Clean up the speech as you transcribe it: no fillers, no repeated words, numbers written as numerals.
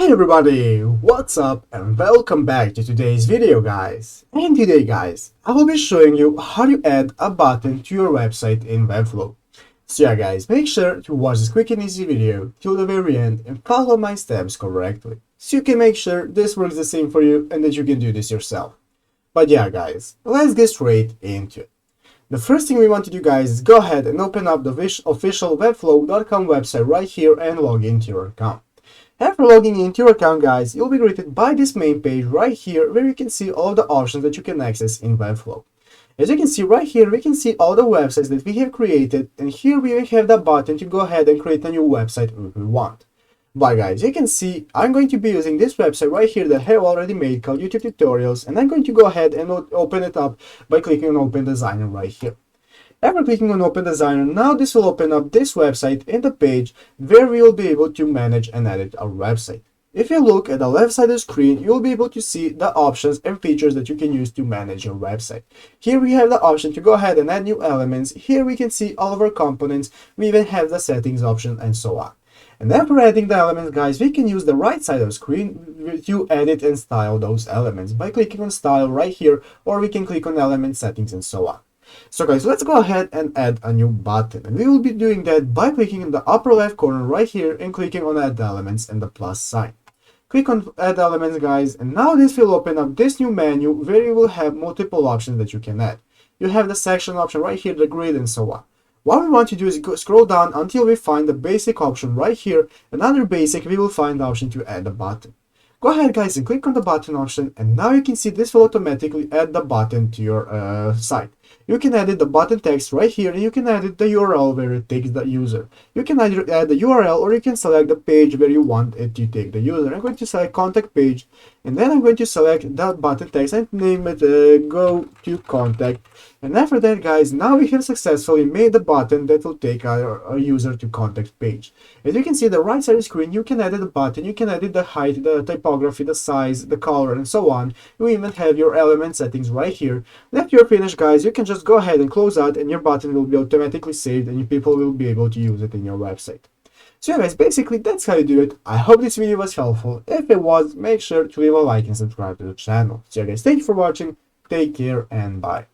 Hi everybody, what's up and welcome back to today's video guys. And today guys, I will be showing you how to add a button to your website in Webflow. So yeah guys, make sure to watch this quick and easy video till the very end and follow my steps correctly, so you can make sure this works the same for you and that you can do this yourself. But yeah guys, let's get straight into it. The first thing we want to do guys is go ahead and open up the official webflow.com website right here and log into your account. After logging into your account guys, you'll be greeted by this main page right here where you can see all the options that you can access in Webflow. As you can see right here, we can see all the websites that we have created, and here we have the button to go ahead and create a new website if we want. But guys, you can see I'm going to be using this website right here that I have already made called YouTube Tutorials, and I'm going to go ahead and open it up by clicking on Open Designer right here. After clicking on Open Designer, now this will open up this website in the page where we will be able to manage and edit our website. If you look at the left side of the screen, you will be able to see the options and features that you can use to manage your website. Here we have the option to go ahead and add new elements. Here we can see all of our components. We even have the settings option and so on. And after adding the elements guys, we can use the right side of the screen to edit and style those elements by clicking on Style right here, or we can click on Element Settings and so on. So guys, let's go ahead and add a new button, and we will be doing that by clicking in the upper left corner right here and clicking on Add Elements and the plus sign. Click on Add Elements guys, and now this will open up this new menu where you will have multiple options that you can add. You have the section option right here, the grid and so on. What we want to do is scroll down until we find the basic option right here, and under basic we will find the option to add a button. Go ahead guys and click on the button option, and now you can see this will automatically add the button to your site. You can edit the button text right here, and you can edit the URL where it takes the user. You can either add the URL or you can select the page where you want it to take the user. I'm going to select contact page, and then I'm going to select that button text and name it go to contact. And after that guys, now we have successfully made the button that will take our user to contact page. As you can see the right side of the screen, you can edit the button, you can edit the height, the typography, the size, the color and so on. You even have your element settings right here. And after you're finished guys, you can just go ahead and close out, and your button will be automatically saved and people will be able to use it in your website. So yeah guys, basically that's how you do it. I hope this video was helpful. If it was, make sure to leave a like and subscribe to the channel. So yeah guys, thank you for watching, take care and bye.